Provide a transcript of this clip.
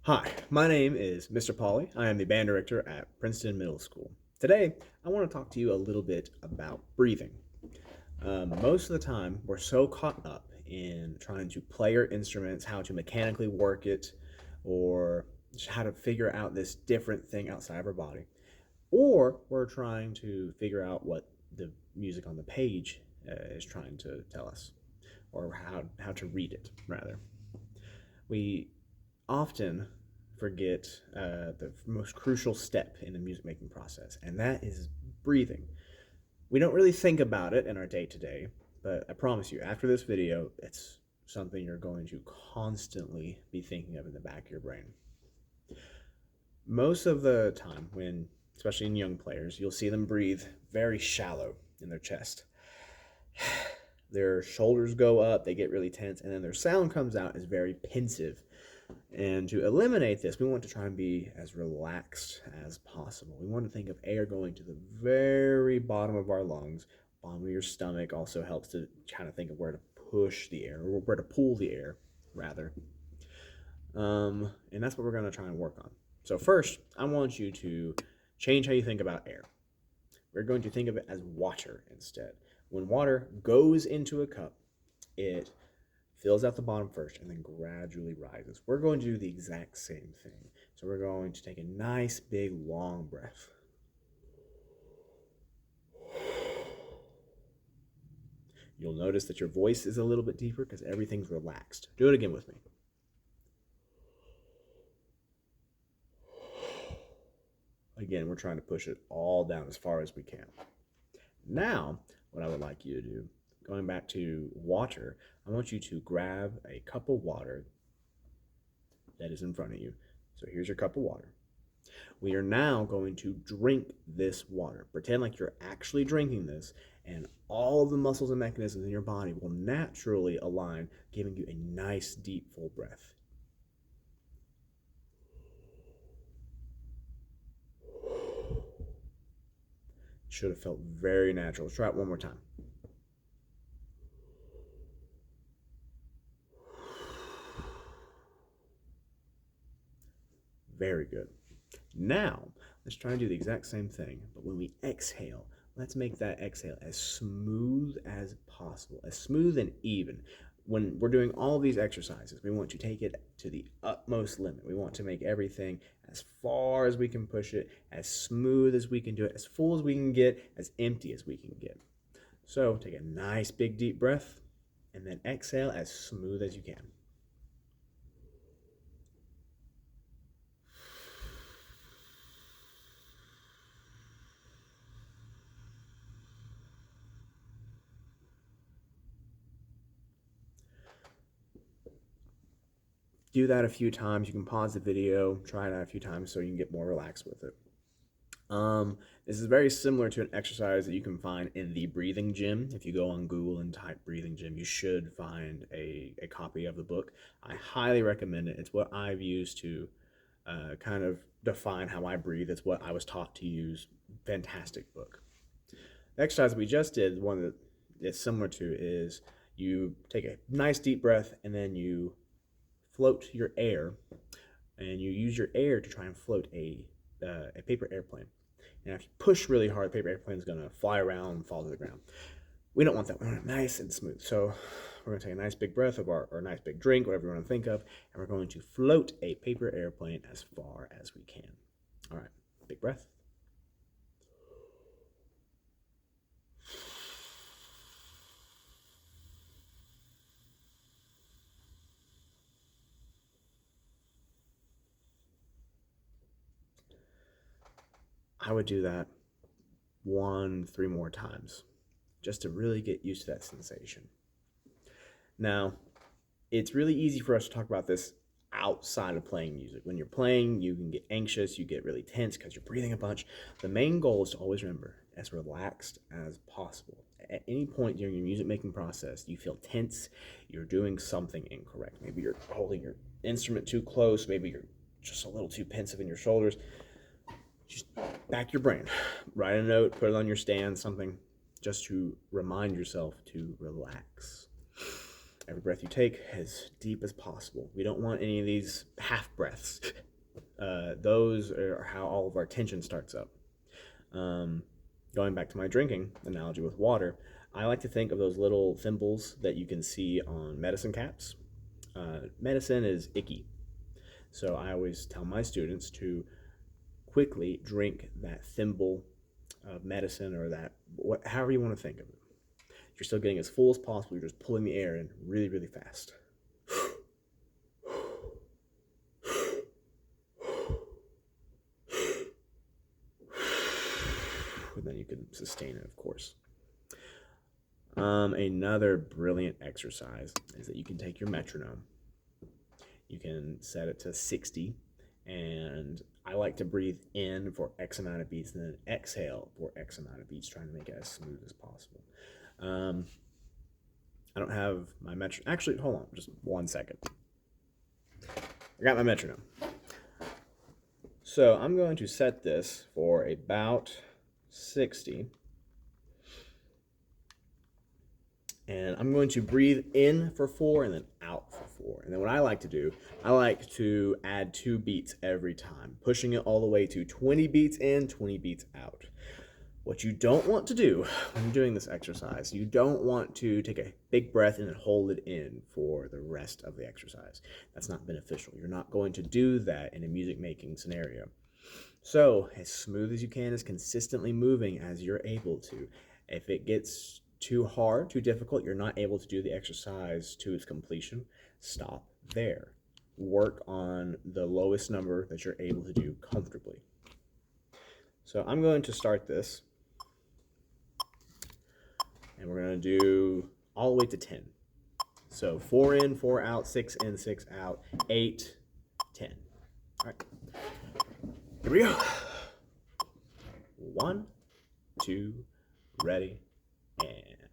Hi, my name is Mr. Pauley. I am the band director at Princeton Middle School. Today, I want to talk to you a little bit about breathing. Most of the time, we're so caught up in trying to play our instruments, how to mechanically work it, or just how to figure out this different thing outside of our body. Or we're trying to figure out what the music on the page is trying to tell us, or how to read it, rather. We often forget the most crucial step in the music making process, and that is breathing. We don't really think about it in our day to day, but I promise you, after this video, it's something you're going to constantly be thinking of in the back of your brain. Most of the time, especially in young players, you'll see them breathe very shallow in their chest. Their shoulders go up, they get really tense, and then their sound comes out as very pensive. And to eliminate this, we want to try and be as relaxed as possible. We want to think of air going to the very bottom of our lungs. Bottom of your stomach also helps to kind of think of where to push the air, or where to pull the air, rather. And that's what we're going to try and work on. So first, I want you to change how you think about air. We're going to think of it as water instead. When water goes into a cup, it fills out the bottom first and then gradually rises. We're going to do the exact same thing. So we're going to take a nice, big, long breath. You'll notice that your voice is a little bit deeper because everything's relaxed. Do it again with me. Again, we're trying to push it all down as far as we can. Now, what I would like you to do, going back to water, I want you to grab a cup of water that is in front of you. So here's your cup of water. We are now going to drink this water. Pretend like you're actually drinking this, and all of the muscles and mechanisms in your body will naturally align, giving you a nice, deep, full breath. Should have felt very natural. Let's try it one more time. Very good. Now, let's try and do the exact same thing, but when we exhale, let's make that exhale as smooth as possible, as smooth and even. When we're doing all of these exercises, we want to take it to the utmost limit. We want to make everything as far as we can push it, as smooth as we can do it, as full as we can get, as empty as we can get. So take a nice big deep breath and then exhale as smooth as you can. Do that a few times. You can pause the video, try it out a few times so you can get more relaxed with it. This is very similar to an exercise that you can find in the breathing gym. If you go on Google and type breathing gym, you should find a copy of the book. I highly recommend it. It's what I've used to kind of define how I breathe. It's what I was taught to use. Fantastic book. The exercise we just did, one that it's similar to, is you take a nice deep breath and then you float your air, and you use your air to try and float a paper airplane. And if you push really hard, the paper airplane is going to fly around and fall to the ground. We don't want that. We want it nice and smooth. So we're going to take a nice big breath of or a nice big drink, whatever you want to think of, and we're going to float a paper airplane as far as we can. All right, big breath. I would do that 3 more times just to really get used to that sensation. Now, it's really easy for us to talk about this outside of playing music. When you're playing, you can get anxious, you get really tense because you're breathing a bunch. The main goal is to always remember as relaxed as possible. At any point during your music making process, you feel tense, you're doing something incorrect. Maybe you're holding your instrument too close, maybe you're just a little too pensive in your shoulders. Just back your brain. Write a note, put it on your stand, something just to remind yourself to relax. Every breath you take as deep as possible. We don't want any of these half breaths. Those are how all of our tension starts up. Going back to my drinking analogy with water, I like to think of those little thimbles that you can see on medicine caps. Medicine is icky, so I always tell my students to quickly drink that thimble of medicine, or that, however you want to think of it. You're still getting as full as possible. You're just pulling the air in really, really fast. And then you can sustain it, of course. Another brilliant exercise is that you can take your metronome. You can set it to 60, and I like to breathe in for X amount of beats and then exhale for X amount of beats, trying to make it as smooth as possible. I don't have my metronome. Actually, hold on, just 1 second. I got my metronome. So I'm going to set this for about 60. And I'm going to breathe in for 4 and then out for 4. And then what I like to do, I like to add 2 beats every time, pushing it all the way to 20 beats in, 20 beats out. What you don't want to do when you're doing this exercise, you don't want to take a big breath and then hold it in for the rest of the exercise. That's not beneficial. You're not going to do that in a music making scenario. So as smooth as you can, as consistently moving as you're able to. If it gets too hard, too difficult, you're not able to do the exercise to its completion, stop there. Work on the lowest number that you're able to do comfortably. So I'm going to start this, and we're going to do all the way to 10. So 4 in, 4 out, 6 in, 6 out, 8, 10. All right, here we go. 1, 2, ready, and